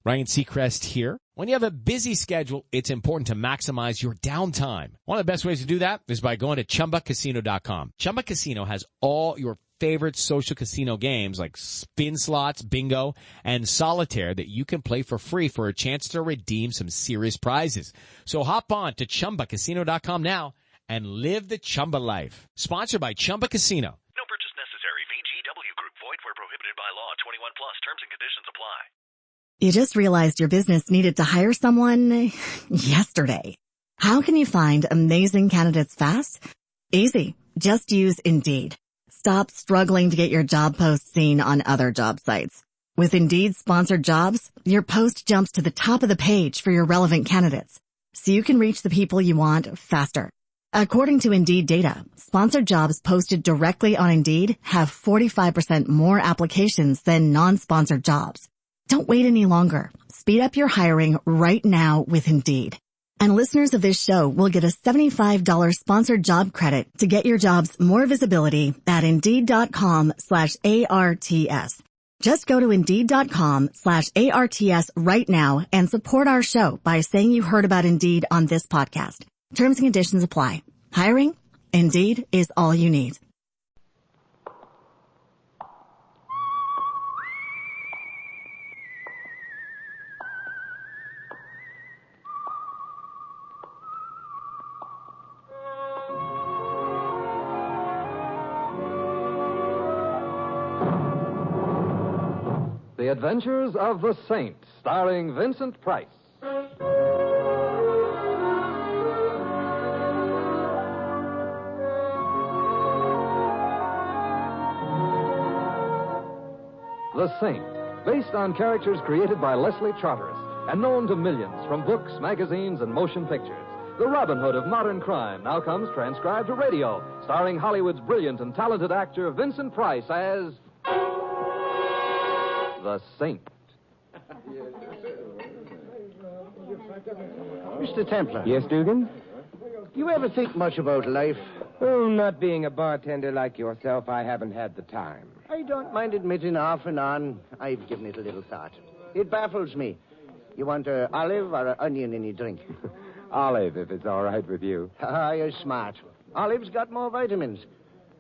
Ryan Seacrest here. When you have a busy schedule, it's important to maximize your downtime. One of the best ways to do that is by going to ChumbaCasino.com. Chumba Casino has all your favorite social casino games like spin slots, bingo, and solitaire that you can play for free for a chance to redeem some serious prizes. So hop on to ChumbaCasino.com now and live the Chumba life. Sponsored by Chumba Casino. No purchase necessary. VGW Group. Void where prohibited by law. 21 plus. Terms and conditions apply. You just realized your business needed to hire someone yesterday. How can you find amazing candidates fast? Easy. Just use Indeed. Stop struggling to get your job post seen on other job sites. With Indeed sponsored jobs, your post jumps to the top of the page for your relevant candidates, so you can reach the people you want faster. According to Indeed data, sponsored jobs posted directly on Indeed have 45% more applications than non-sponsored jobs. Don't wait any longer. Speed up your hiring right now with Indeed. And listeners of this show will get a $75 sponsored job credit to get your jobs more visibility at Indeed.com/ARTS. Just go to Indeed.com/ARTS right now and support our show by saying you heard about Indeed on this podcast. Terms and conditions apply. Hiring? Indeed is all you need. The Adventures of the Saint, starring Vincent Price. The Saint, based on characters created by Leslie Charteris and known to millions from books, magazines, and motion pictures. The Robin Hood of modern crime now comes transcribed to radio, starring Hollywood's brilliant and talented actor Vincent Price as the Saint. Mr. Templar. Yes, Dugan? You ever think much about life? Oh, not being a bartender like yourself, I haven't had the time. I don't mind admitting off and on, I've given it a little thought. It baffles me. You want an olive or an onion in your drink? Olive, if it's all right with you. Ah, you're smart. Olive's got more vitamins.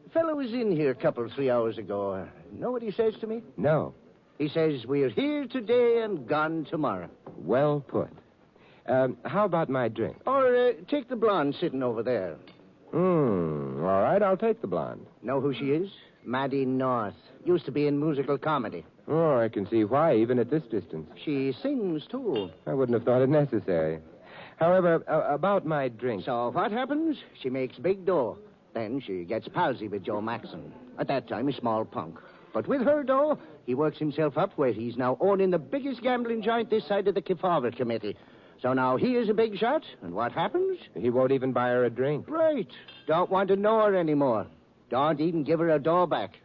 A fellow was in here 3 hours ago. Know what he says to me? No. He says, we're here today and gone tomorrow. Well put. How about my drink? Or take the blonde sitting over there. All right, I'll take the blonde. Know who she is? Maddie North. Used to be in musical comedy. Oh, I can see why, even at this distance. She sings, too. I wouldn't have thought it necessary. However, about my drink. So what happens? She makes big dough. Then she gets palsy with Joe Maxon. At that time, a small punk. But with her dough, he works himself up where he's now owning the biggest gambling joint this side of the Kefauver Committee. So now he is a big shot, and what happens? He won't even buy her a drink. Right. Don't want to know her anymore. Don't even give her a dough back.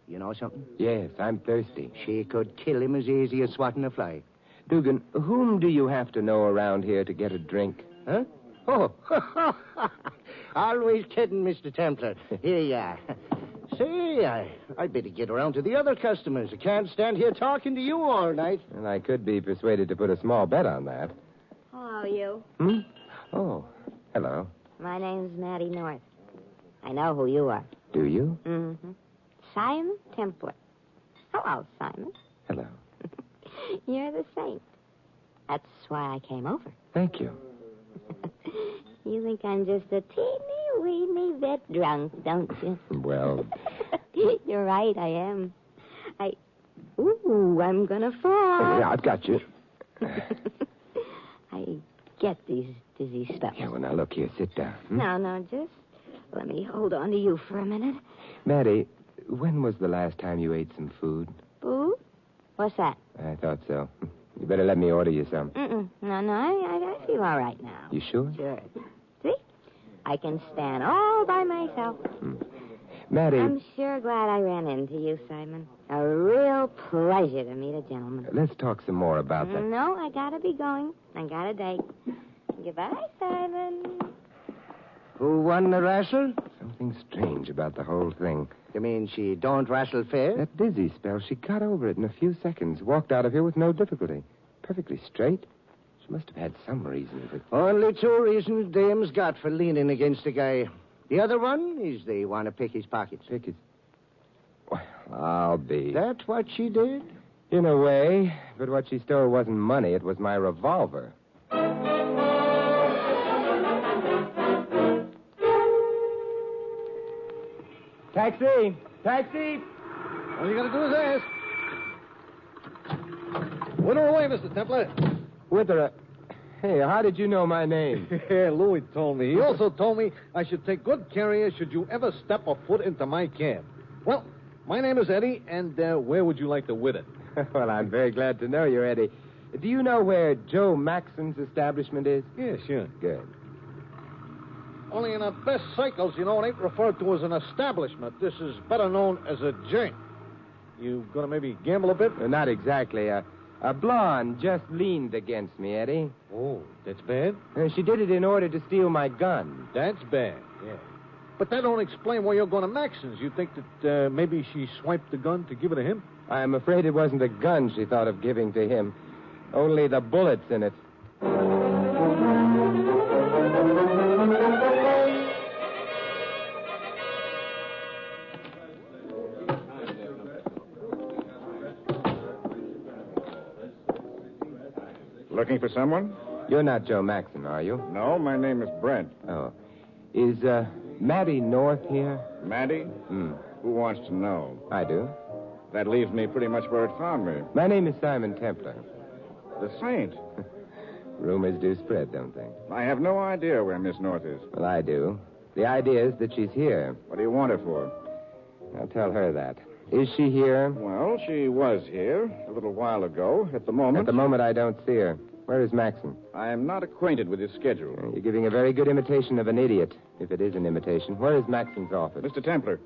You know something? Yes, I'm thirsty. She could kill him as easy as swatting a fly. Dugan, whom do you have to know around here to get a drink? Huh? Oh, always kidding, Mr. Templar. Here you are. Say, I better get around to the other customers. I can't stand here talking to you all night. Well, I could be persuaded to put a small bet on that. Hello, you. Oh, hello. My name's Maddie North. I know who you are. Do you? Mm-hmm. Simon Templar. Hello, Simon. Hello. You're the saint. That's why I came over. Thank you. You think I'm just a teeny-weeny bit drunk, don't you? Well... You're right, I am. I'm gonna fall. Yeah, I've got you. I get these dizzy spells. Yeah, well, now, look here. Sit down. No, just let me hold on to you for a minute. Maddie, when was the last time you ate some food? Food? What's that? I thought so. You better let me order you some. No, I feel all right now. You sure? Sure. See? I can stand all by myself. Maddie... I'm sure glad I ran into you, Simon. A real pleasure to meet a gentleman. Let's talk some more about that. No, I gotta be going. I got a date. Goodbye, Simon. Who won the wrestle? Something strange about the whole thing. You mean she don't wrestle fair? That dizzy spell, she got over it in a few seconds. Walked out of here with no difficulty. Perfectly straight. She must have had some reason for... Only two reasons dames got for leaning against a guy. The other one is they want to pick his pockets. Pick his... Well, I'll be. That's what she did? In a way. But what she stole wasn't money. It was my revolver. Taxi! Taxi! All you got to do is ask. Whittle away, Mr. Templar. Wither. Hey, how did you know my name? Louis told me. He also told me I should take good care of you should you ever step a foot into my cab. Well, my name is Eddie, and where would you like to wit it? Well, I'm very glad to know you, Eddie. Do you know where Joe Maxon's establishment is? Yeah, sure. Good. Only in the best cycles, it ain't referred to as an establishment. This is better known as a joint. You gonna maybe gamble a bit? Not exactly. A blonde just leaned against me, Eddie. Oh, that's bad? She did it in order to steal my gun. That's bad, yeah. But that don't explain why you're going to Maxon's. You think that maybe she swiped the gun to give it to him? I'm afraid it wasn't the gun she thought of giving to him. Only the bullets in it. Looking for someone? You're not Joe Maxon, are you? No, my name is Brent. Oh. Is, Maddie North here? Maddie? Who wants to know? I do. That leaves me pretty much where it found me. My name is Simon Templar. The Saint. Rumors do spread, don't they? I have no idea where Miss North is. Well, I do. The idea is that she's here. What do you want her for? I'll tell her that. Is she here? Well, she was here a little while ago. At the moment... At the moment, I don't see her. Where is Maxon? I am not acquainted with his schedule. You're giving a very good imitation of an idiot, if it is an imitation. Where is Maxon's office? Mr. Templar,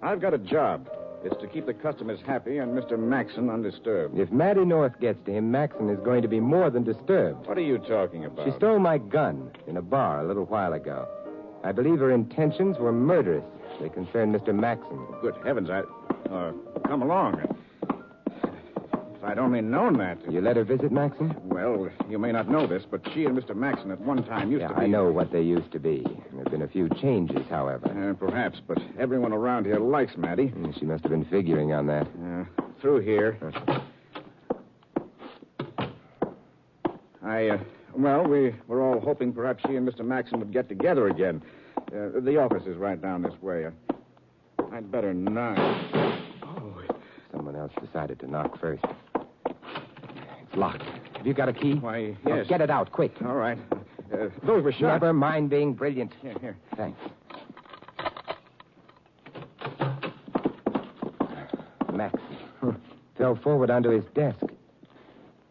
I've got a job. It's to keep the customers happy and Mr. Maxon undisturbed. If Maddie North gets to him, Maxon is going to be more than disturbed. What are you talking about? She stole my gun in a bar a little while ago. I believe her intentions were murderous. They concern Mr. Maxon. Good heavens, come along. If I'd only known that. You let her visit Maxon? Well, you may not know this, but she and Mr. Maxon at one time used to be... I know what they used to be. There have been a few changes, however. Perhaps, but everyone around here likes Maddie. She must have been figuring on that. Through here. We were all hoping perhaps she and Mr. Maxon would get together again. The office is right down this way. I'd better knock. Oh, someone else decided to knock first. It's locked. Have you got a key? Why, yes. Oh, get it out, quick. All right. Those were shot. Never mind being brilliant. Here. Thanks. Max fell forward onto his desk.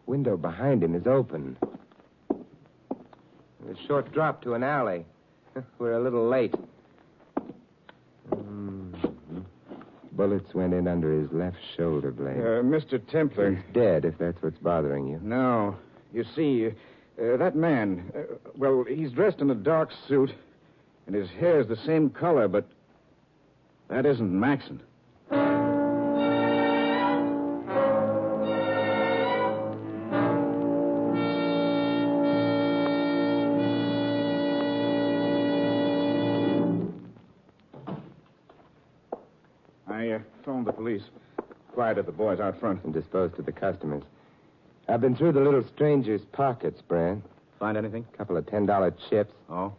Window behind him is open. A short drop to an alley. We're a little late. Bullets went in under his left shoulder blade. Mr. Templar. He's dead, if that's what's bothering you. No. You see, that man, he's dressed in a dark suit, and his hair's the same color, but that isn't Maxon. I phoned the police. Quieted the boys out front. And disposed of the customers. I've been through the little stranger's pockets, Brand. Find anything? A couple of $10 chips. Oh?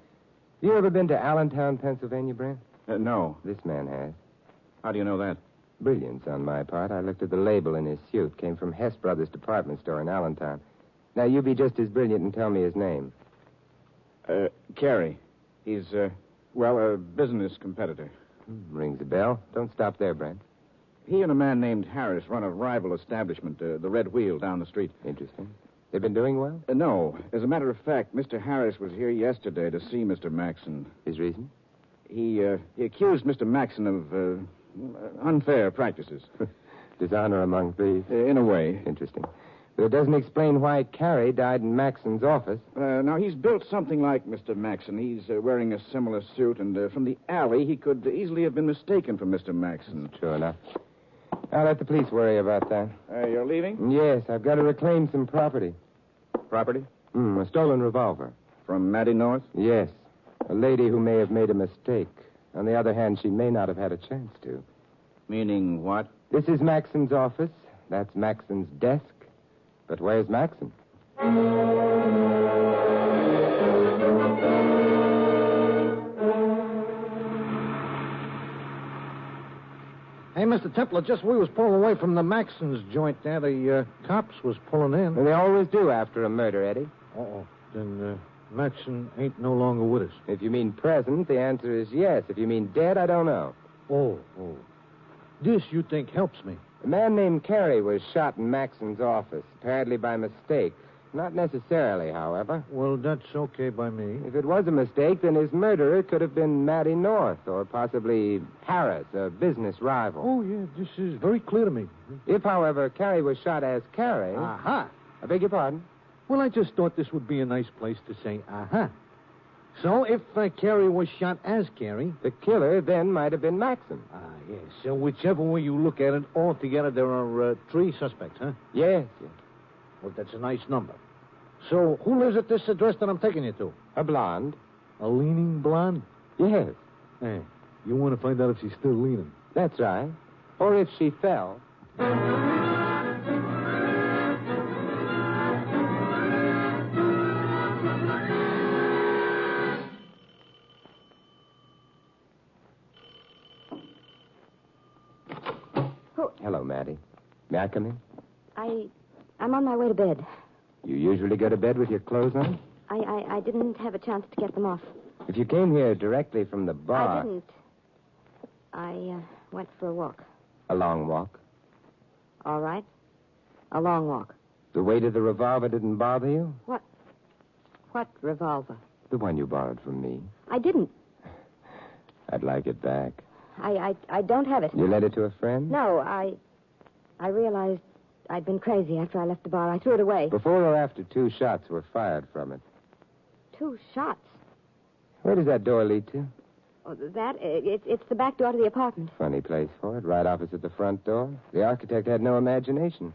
You ever been to Allentown, Pennsylvania, Brand? No. This man has. How do you know that? Brilliance on my part. I looked at the label in his suit. Came from Hess Brothers department store in Allentown. Now, you be just as brilliant and tell me his name. Carey. He's, a business competitor. Rings a bell. Don't stop there, Brent. He and a man named Harris run a rival establishment, the Red Wheel, down the street. Interesting. They've been doing well? No. As a matter of fact, Mr. Harris was here yesterday to see Mr. Maxon. His reason? He accused Mr. Maxon of unfair practices. Dishonor among thieves? In a way. Interesting. But it doesn't explain why Carey died in Maxon's office. Now, he's built something like Mr. Maxon. He's wearing a similar suit, and from the alley, he could easily have been mistaken for Mr. Maxon. True enough. I'll let the police worry about that. You're leaving? Yes, I've got to reclaim some property. property? A stolen revolver. From Maddie North? Yes. A lady who may have made a mistake. On the other hand, she may not have had a chance to. Meaning what? This is Maxon's office. That's Maxon's desk. But where's Maxon? Hey, Mr. Templar, just we was pulling away from the Maxon's joint there. The cops was pulling in. And they always do after a murder, Eddie. Uh-oh. Then Maxon ain't no longer with us. If you mean present, the answer is yes. If you mean dead, I don't know. Oh. This, you think, helps me. A man named Carey was shot in Maxon's office, apparently by mistake. Not necessarily, however. Well, that's okay by me. If it was a mistake, then his murderer could have been Maddie North, or possibly Harris, a business rival. Oh, yeah, this is very clear to me. If, however, Carey was shot as Carey... Aha. I beg your pardon? Well, I just thought this would be a nice place to say aha. So, if Carey was shot as Carey... The killer then might have been Maxon. Yes. So, whichever way you look at it, altogether there are 3 suspects, huh? Yes. Well, that's a nice number. So, who lives at this address that I'm taking you to? A blonde. A leaning blonde? Yes. Hey, you want to find out if she's still leaning? That's right. Or if she fell. Hello, Maddie. May I come in? I'm on my way to bed. You usually go to bed with your clothes on? I didn't have a chance to get them off. If you came here directly from the bar... I didn't. I went for a walk. A long walk? All right. A long walk. The weight of the revolver didn't bother you? What revolver? The one you borrowed from me. I didn't. I'd like it back. I don't have it. You lent it to a friend? No, I realized I'd been crazy after I left the bar. I threw it away. Before or after 2 shots were fired from it? 2 shots? Where does that door lead to? Oh, it's the back door to the apartment. Funny place for it, right opposite the front door. The architect had no imagination.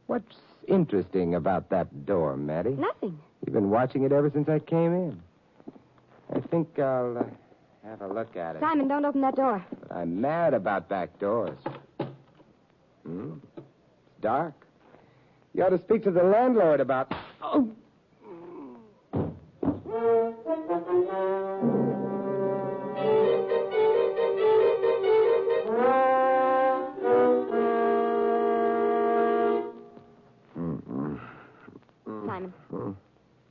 What's interesting about that door, Maddie? Nothing. You've been watching it ever since I came in. I think I'll have a look at it. Simon, don't open that door. But I'm mad about back doors. It's dark. You ought to speak to the landlord about... Oh!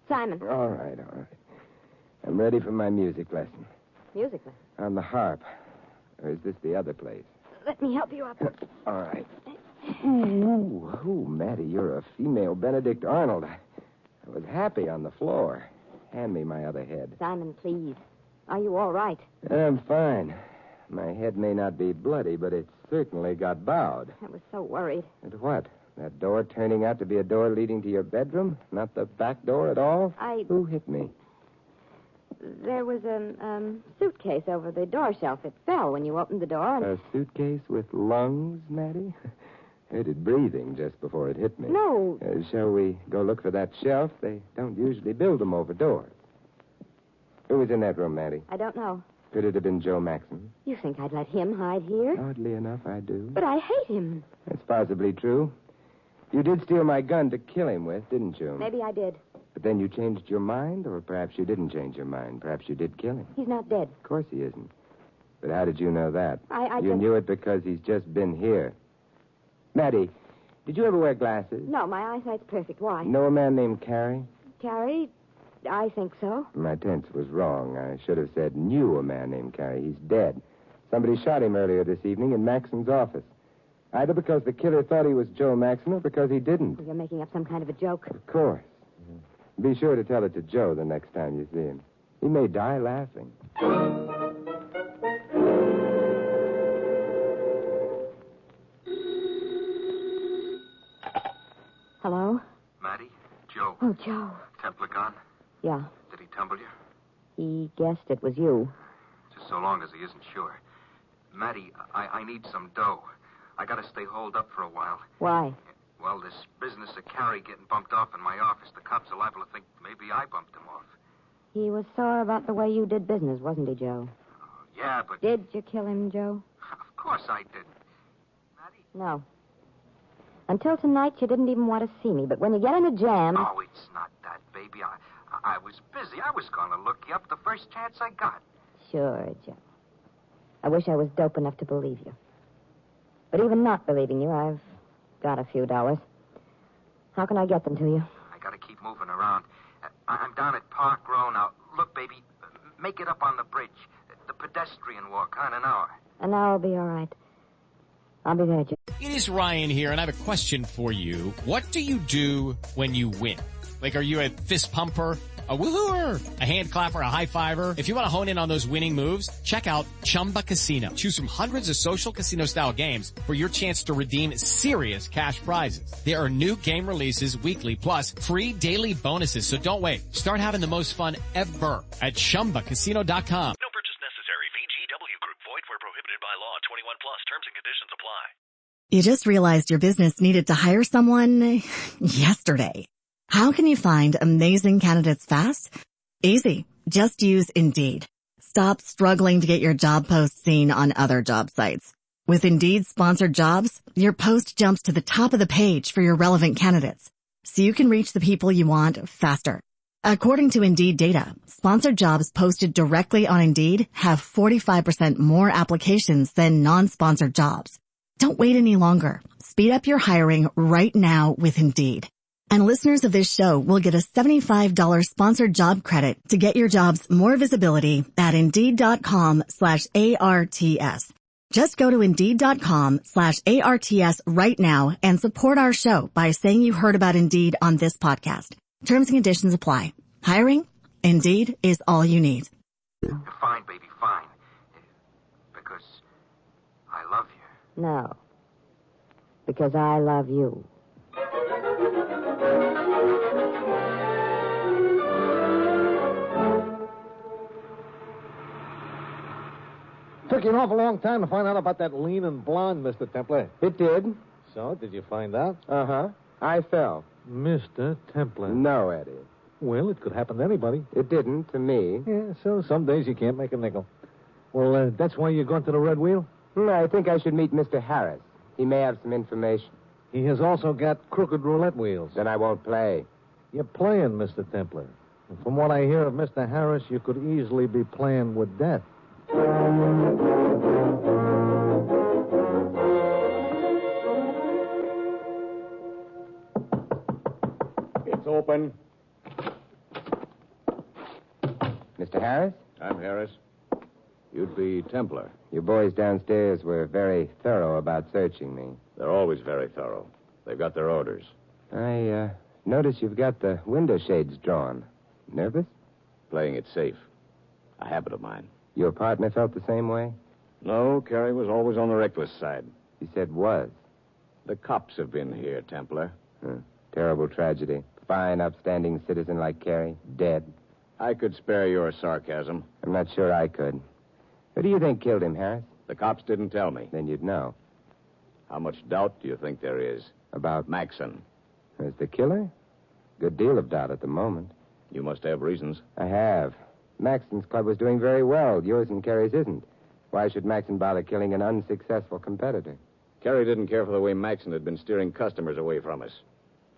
Simon. All right. I'm ready for my music lesson. Music lesson? On the harp. Or is this the other place? Let me help you up. All right. Ooh, Maddie, you're a female Benedict Arnold. I was happy on the floor. Hand me my other head. Simon, please. Are you all right? I'm fine. My head may not be bloody, but it certainly got bowed. I was so worried. And what? That door turning out to be a door leading to your bedroom? Not the back door at all? Who hit me? There was a suitcase over the door shelf. It fell when you opened the door. And... A suitcase with lungs, Maddie? Heard it breathing just before it hit me. No. Shall we go look for that shelf? They don't usually build them over doors. Who was in that room, Maddie? I don't know. Could it have been Joe Maxon? You think I'd let him hide here? Oddly enough, I do. But I hate him. That's possibly true. You did steal my gun to kill him with, didn't you? Maybe I did. But then you changed your mind, or perhaps you didn't change your mind. Perhaps you did kill him. He's not dead. Of course he isn't. But how did you know that? You just... knew it because he's just been here. Maddie, did you ever wear glasses? No, my eyesight's perfect. Why? Know a man named Carey? Carey? I think so. My tense was wrong. I should have said knew a man named Carey. He's dead. Somebody shot him earlier this evening in Maxon's office. Either because the killer thought he was Joe Maxon or because he didn't. You're making up some kind of a joke. Of course. Be sure to tell it to Joe the next time you see him. He may die laughing. Hello? Maddie? Joe? Oh, Joe. Templar gone? Yeah. Did he tumble you? He guessed it was you. Just so long as he isn't sure. Maddie, I need some dough. I gotta stay holed up for a while. Why? Well, this business of Carrie getting bumped off in my office, the cops are liable to think maybe I bumped him off. He was sore about the way you did business, wasn't he, Joe? Yeah, but... Did you kill him, Joe? Of course I didn't. Matty? No. Until tonight, you didn't even want to see me, but when you get in a jam... Oh, it's not that, baby. I was busy. I was going to look you up the first chance I got. Sure, Joe. I wish I was dope enough to believe you. But even not believing you, I've got a few dollars. How can I get them to you? I got to keep moving around. I'm down at Park Row now. Look, baby, make it up on the bridge. The pedestrian walk, on an hour. An hour will be all right. I'll be there, Joe. It is Ryan here, and I have a question for you. What do you do when you win? Like, are you a fist pumper, a woohooer, a hand clapper, a high fiver? If you want to hone in on those winning moves, check out Chumba Casino. Choose from hundreds of social casino-style games for your chance to redeem serious cash prizes. There are new game releases weekly, plus free daily bonuses. So don't wait. Start having the most fun ever at ChumbaCasino.com. No purchase necessary. VGW Group. Void where prohibited by law. 21 plus. Terms and conditions apply. You just realized your business needed to hire someone yesterday. How can you find amazing candidates fast? Easy. Just use Indeed. Stop struggling to get your job post seen on other job sites. With Indeed sponsored jobs, your post jumps to the top of the page for your relevant candidates, so you can reach the people you want faster. According to Indeed data, sponsored jobs posted directly on Indeed have 45% more applications than non-sponsored jobs. Don't wait any longer. Speed up your hiring right now with Indeed. And listeners of this show will get a $75 sponsored job credit to get your jobs more visibility at Indeed.com/ARTS. Just go to Indeed.com/ARTS right now and support our show by saying you heard about Indeed on this podcast. Terms and conditions apply. Hiring? Indeed is all you need. Fine, baby, fine. Because I love you. No. Because I love you. Took you an awful long time to find out about that lean and blonde, Mr. Templar. It did. So, did you find out? Uh-huh. I fell. Mr. Templar. No, Eddie. Well, it could happen to anybody. It didn't to me. Yeah, so some days you can't make a nickel. Well, that's why you're going to the Red Wheel? I think I should meet Mr. Harris. He may have some information. He has also got crooked roulette wheels. Then I won't play. You're playing, Mr. Templar. And from what I hear of Mr. Harris, you could easily be playing with death. It's open. Mr. Harris? I'm Harris. You'd be Templar. You boys downstairs were very thorough about searching me. They're always very thorough. They've got their orders. I notice you've got the window shades drawn. Nervous? Playing it safe. A habit of mine. Your partner felt the same way? No, Carrie was always on the reckless side. He said was. The cops have been here, Templar. Terrible tragedy. Fine, upstanding citizen like Carrie, dead. I could spare your sarcasm. I'm not sure I could. Who do you think killed him, Harris? The cops didn't tell me. Then you'd know. How much doubt do you think there is? About Maxon. As the killer? Good deal of doubt at the moment. You must have reasons. I have. Maxon's club was doing very well. Yours and Carrie's isn't. Why should Maxon bother killing an unsuccessful competitor? Carrie didn't care for the way Maxon had been steering customers away from us.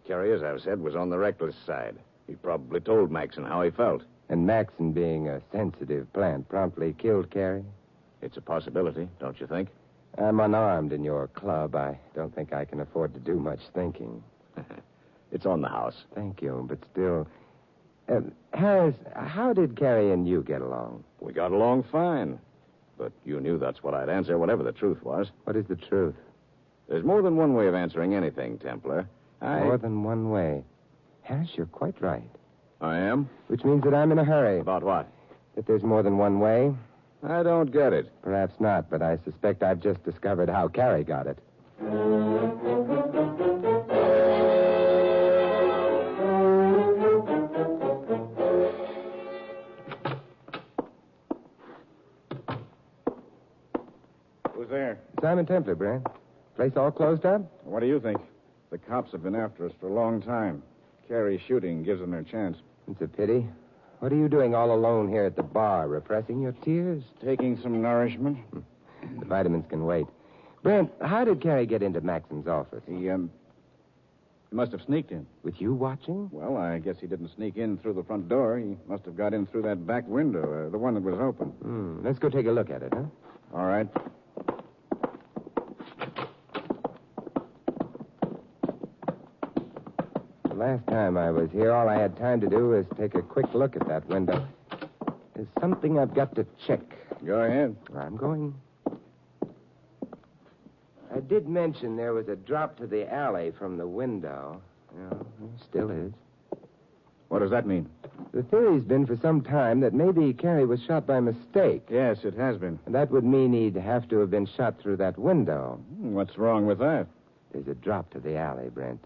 Carrie, as I've said, was on the reckless side. He probably told Maxon how he felt. And Maxon, being a sensitive plant, promptly killed Carrie? It's a possibility, don't you think? I'm unarmed in your club. I don't think I can afford to do much thinking. It's on the house. Thank you, but still... Harris, how did Carrie and you get along? We got along fine. But you knew that's what I'd answer, whatever the truth was. What is the truth? There's more than one way of answering anything, Templar. More than one way. Harris, you're quite right. I am? Which means that I'm in a hurry. About what? That there's more than one way? I don't get it. Perhaps not, but I suspect I've just discovered how Carrie got it. Who's there? Simon Templar, Brent. Place all closed up? What do you think? The cops have been after us for a long time. Carrie shooting gives them their chance. It's a pity. What are you doing all alone here at the bar? Repressing your tears? Taking some nourishment. The vitamins can wait. Brent, how did Carrie get into Maxon's office? He must have sneaked in. With you watching? Well, I guess he didn't sneak in through the front door. He must have got in through that back window, the one that was open. Let's go take a look at it, huh? All right. The last time I was here, all I had time to do was take a quick look at that window. There's something I've got to check. Go ahead. I'm going. I did mention there was a drop to the alley from the window. Yeah, there still is. What does that mean? The theory's been for some time that maybe Carrie was shot by mistake. Yes, it has been. And that would mean he'd have to have been shot through that window. What's wrong with that? There's a drop to the alley, Brent.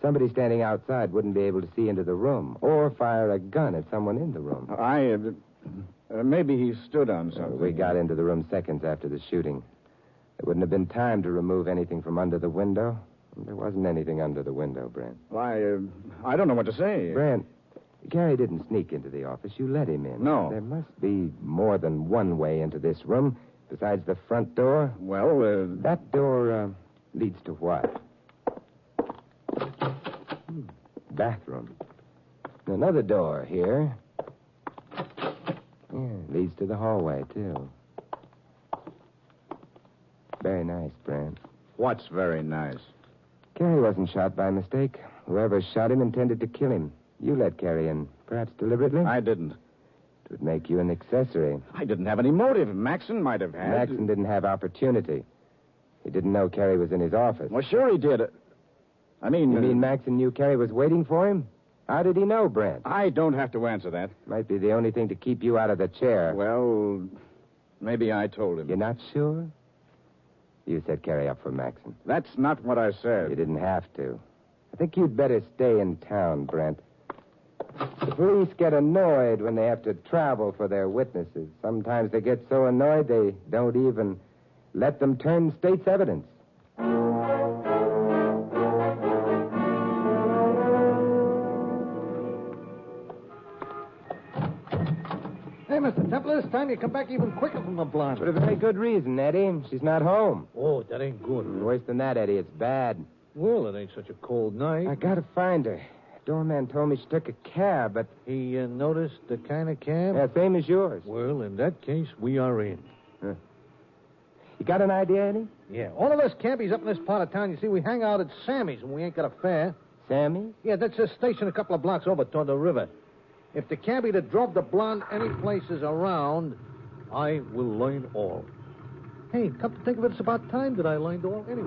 Somebody standing outside wouldn't be able to see into the room or fire a gun at someone in the room. Maybe he stood on something. We got into the room seconds after the shooting. There wouldn't have been time to remove anything from under the window. There wasn't anything under the window, Brent. Well, I don't know what to say. Brent, Gary didn't sneak into the office. You let him in. No. There must be more than one way into this room besides the front door. Well, that door leads to what? Bathroom. Another door here. Yeah, leads to the hallway, too. Very nice, Brent. What's very nice? Carrie wasn't shot by mistake. Whoever shot him intended to kill him. You let Carrie in, perhaps deliberately? I didn't. It would make you an accessory. I didn't have any motive. Maxon might have had. Maxon didn't have opportunity. He didn't know Carrie was in his office. Well, sure he did. You mean Maxon knew Carrie was waiting for him? How did he know, Brent? I don't have to answer that. Might be the only thing to keep you out of the chair. Well, maybe I told him. You're not sure? You set Carrie up for Maxon. That's not what I said. You didn't have to. I think you'd better stay in town, Brent. The police get annoyed when they have to travel for their witnesses. Sometimes they get so annoyed they don't even let them turn state's evidence. Hey, Mr. Templar, this time you come back even quicker from the blonde. For a very good reason, Eddie. She's not home. Oh, that ain't good. Worse than that, Eddie. It's bad. Well, it ain't such a cold night. I gotta find her. Doorman told me she took a cab, but... He noticed the kind of cab? Yeah, same as yours. Well, in that case, we are in. Huh. You got an idea, Eddie? Yeah, all of us cabbies up in this part of town, you see, we hang out at Sammy's when we ain't got a fare. Sammy? Yeah, that's a station a couple of blocks over toward the river. If the cabbie that drove the blonde any places around, I will learn all. Hey, come to think of it, it's about time that I learned all anyway.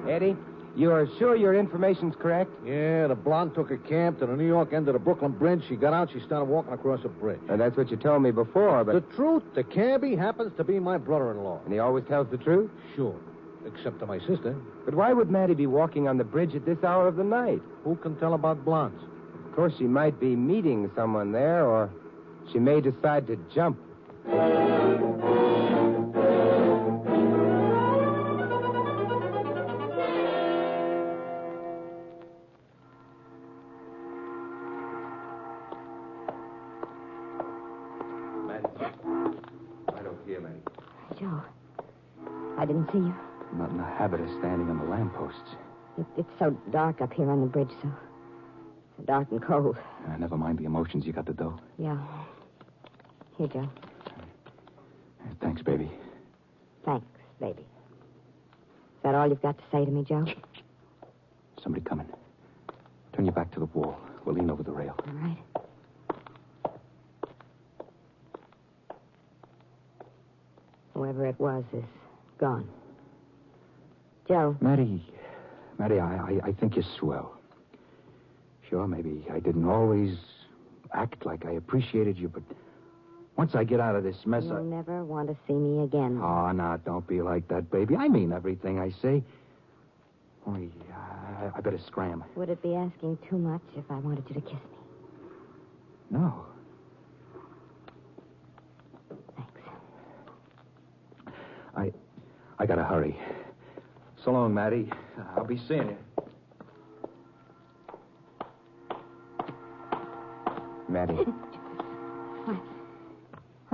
Eddie, you're sure your information's correct? Yeah, the blonde took a cab to the New York end of the Brooklyn Bridge. She got out, she started walking across the bridge. That's what you told me before, but... The truth, the cabbie happens to be my brother-in-law. And he always tells the truth? Sure, except to my sister. But why would Maddie be walking on the bridge at this hour of the night? Who can tell about blondes? Of course, she might be meeting someone there, or she may decide to jump. Joe, I didn't see you. I'm not in the habit of standing on the lampposts. It's so dark up here on the bridge, so dark and cold. Never mind the emotions. You got the dough? Yeah. Here, Joe. Thanks, baby. Thanks, baby. Is that all you've got to say to me, Joe? Somebody coming. Turn your back to the wall. We'll lean over the rail. All right. Whoever it was is gone. Joe. Maddie, I think you're swell. Sure, maybe I didn't always act like I appreciated you, but once I get out of this mess, You'll never want to see me again. Oh, no, don't be like that, baby. I mean everything I say. Only, I better scram. Would it be asking too much if I wanted you to kiss me? No. I gotta hurry. So long, Matty. I'll be seeing you. Maddie,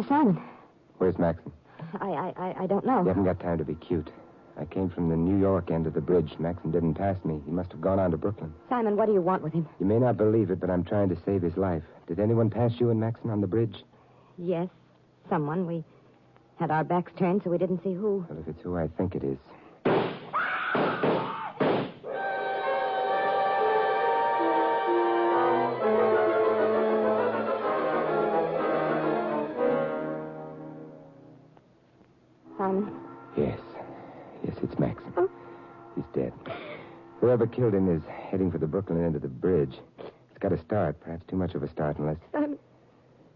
Simon, where's Maxon? I don't know. You haven't got time to be cute. I came from the New York end of the bridge. Maxon didn't pass me. He must have gone on to Brooklyn. Simon, what do you want with him? You may not believe it, but I'm trying to save his life. Did anyone pass you and Maxon on the bridge? Yes, someone. We had our backs turned, so we didn't see who. Well, if it's who I think it is. Simon? Yes, it's Maxon. He's dead. Whoever killed him is heading for the Brooklyn end of the bridge. It's got a start, perhaps too much of a start, unless... Simon,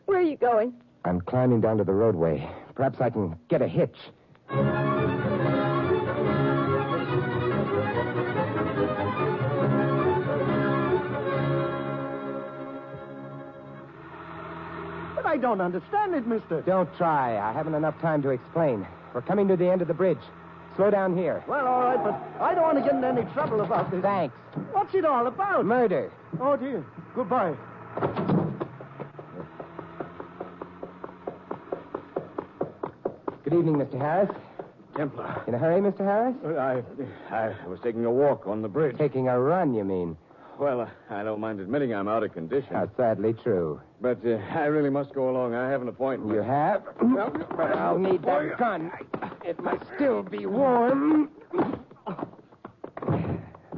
where are you going? I'm climbing down to the roadway. Perhaps I can get a hitch. But I don't understand it, mister. Don't try. I haven't enough time to explain. We're coming to the end of the bridge. Slow down here. Well, all right, but I don't want to get in any trouble about this. Thanks. What's it all about? Murder. Oh, dear. Goodbye. Good evening, Mr. Harris. Templar. In a hurry, Mr. Harris? I was taking a walk on the bridge. Taking a run, you mean? Well, I don't mind admitting I'm out of condition. That's sadly true. But I really must go along. I have an appointment. You have? But I'll need that gun. It must still be warm.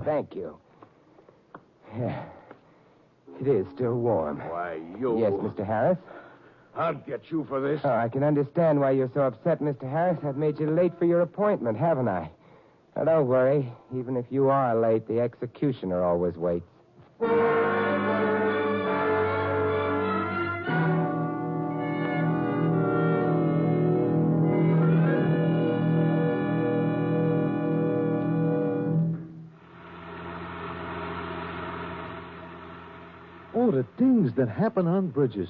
Thank you. Yeah. It is still warm. Why, you... Yes, Mr. Harris? I'll get you for this. Oh, I can understand why you're so upset, Mr. Harris. I've made you late for your appointment, haven't I? Now, don't worry. Even if you are late, the executioner always waits. Oh, the things that happen on bridges.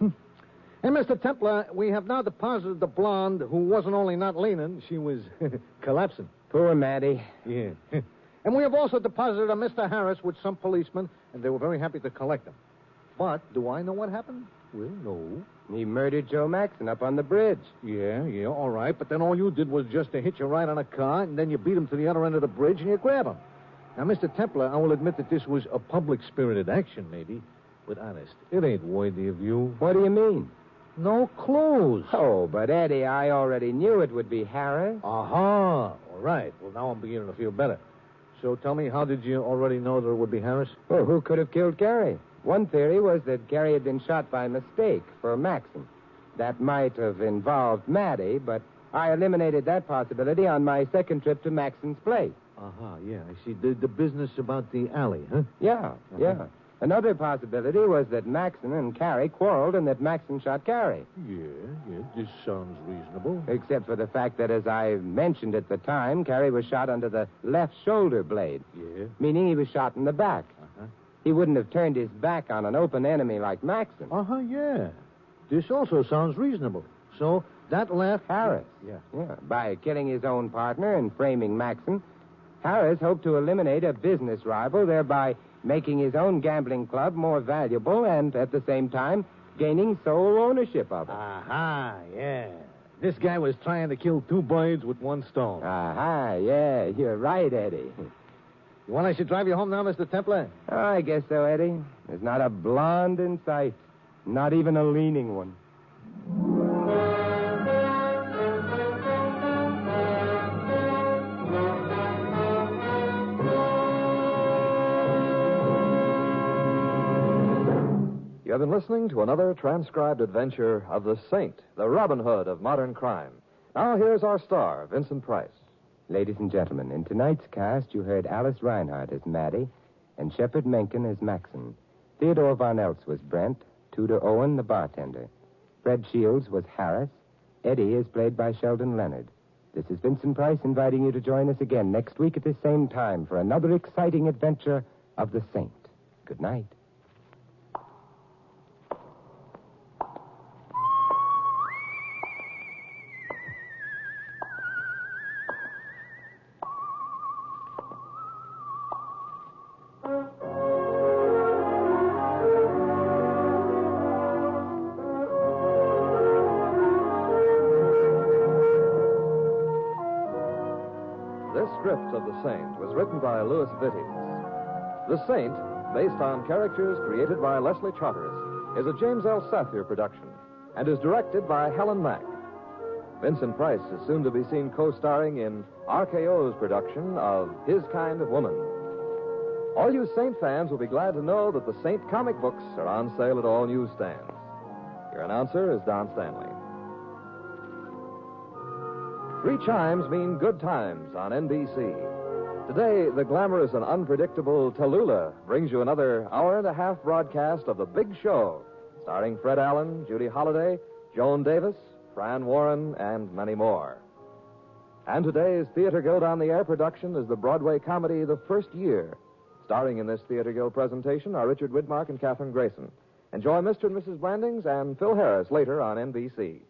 Hey, Mr. Templar, we have now deposited the blonde who wasn't only not leaning, she was collapsing. Poor Maddie. Yeah. And we have also deposited a Mr. Harris with some policemen, and they were very happy to collect him. But do I know what happened? Well, no. He murdered Joe Maxon up on the bridge. Yeah, all right. But then all you did was just to hitch a ride on a car, and then you beat him to the other end of the bridge, and you grab him. Now, Mr. Templar, I will admit that this was a public-spirited action, maybe. But honest, it ain't worthy of you. What do you mean? No clothes. Oh, but Eddie, I already knew it would be Harris. Aha. All right. Well, now I'm beginning to feel better. So tell me, how did you already know that it would be Harris? Well, who could have killed Gary? One theory was that Gary had been shot by mistake for Maxon. That might have involved Maddie, but I eliminated that possibility on my second trip to Maxon's place. Aha, yeah. I see. The business about the alley, huh? Yeah. Another possibility was that Maxon and Carrie quarreled and that Maxon shot Carrie. Yeah. This sounds reasonable. Except for the fact that, as I mentioned at the time, Carrie was shot under the left shoulder blade. Yeah? Meaning he was shot in the back. Uh-huh. He wouldn't have turned his back on an open enemy like Maxon. Uh-huh, yeah. This also sounds reasonable. So that left... Harris. Yeah. By killing his own partner and framing Maxon, Harris hoped to eliminate a business rival, thereby making his own gambling club more valuable and, at the same time, gaining sole ownership of it. Aha, yeah. This guy was trying to kill two birds with one stone. Aha, yeah. You're right, Eddie. You want I should drive you home now, Mr. Templar? Oh, I guess so, Eddie. There's not a blonde in sight. Not even a leaning one. You have been listening to another transcribed adventure of the Saint, the Robin Hood of modern crime. Now here's our star, Vincent Price. Ladies and gentlemen, in tonight's cast, you heard Alice Reinhardt as Maddie and Shepard Menken as Maxon. Theodore Von Eltz was Brent, Tudor Owen, the bartender. Fred Shields was Harris. Eddie is played by Sheldon Leonard. This is Vincent Price inviting you to join us again next week at the same time for another exciting adventure of the Saint. Good night. This script of The Saint was written by Louis Vittes. The Saint, based on characters created by Leslie Charteris, is a James L. Safier production and is directed by Helen Mack. Vincent Price is soon to be seen co-starring in RKO's production of His Kind of Woman. All you Saint fans will be glad to know that the Saint comic books are on sale at all newsstands. Your announcer is Don Stanley. 3 chimes mean good times on NBC. Today, the glamorous and unpredictable Tallulah brings you another hour-and-a-half broadcast of The Big Show, starring Fred Allen, Judy Holliday, Joan Davis, Fran Warren, and many more. And today's Theater Guild on the Air production is the Broadway comedy The First Year. Starring in this Theater Guild presentation are Richard Widmark and Katherine Grayson. Enjoy Mr. and Mrs. Blandings and Phil Harris later on NBC.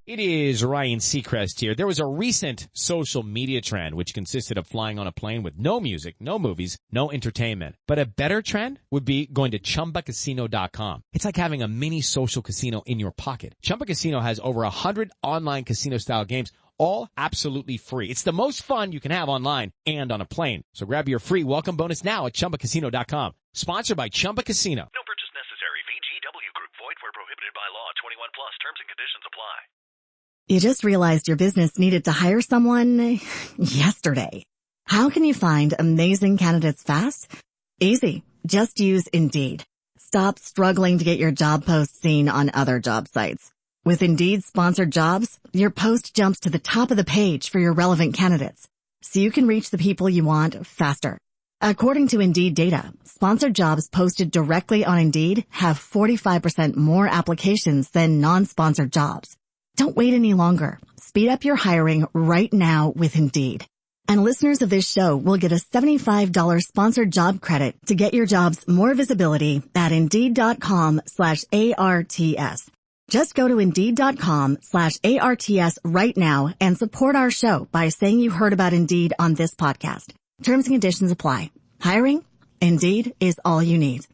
It is Ryan Seacrest here. There was a recent social media trend which consisted of flying on a plane with no music, no movies, no entertainment. But a better trend would be going to ChumbaCasino.com. It's like having a mini social casino in your pocket. Chumba Casino has over 100 online casino-style games, all absolutely free. It's the most fun you can have online and on a plane. So grab your free welcome bonus now at ChumbaCasino.com. Sponsored by Chumba Casino. No purchase necessary. VGW Group. Void where prohibited by law. 21 plus. Terms and conditions apply. You just realized your business needed to hire someone yesterday. How can you find amazing candidates fast? Easy. Just use Indeed. Stop struggling to get your job post seen on other job sites. With Indeed sponsored jobs, your post jumps to the top of the page for your relevant candidates, so you can reach the people you want faster. According to Indeed data, sponsored jobs posted directly on Indeed have 45% more applications than non-sponsored jobs. Don't wait any longer. Speed up your hiring right now with Indeed. And listeners of this show will get a $75 sponsored job credit to get your jobs more visibility at Indeed.com/ARTS. Just go to Indeed.com/ARTS right now and support our show by saying you heard about Indeed on this podcast. Terms and conditions apply. Hiring? Indeed is all you need.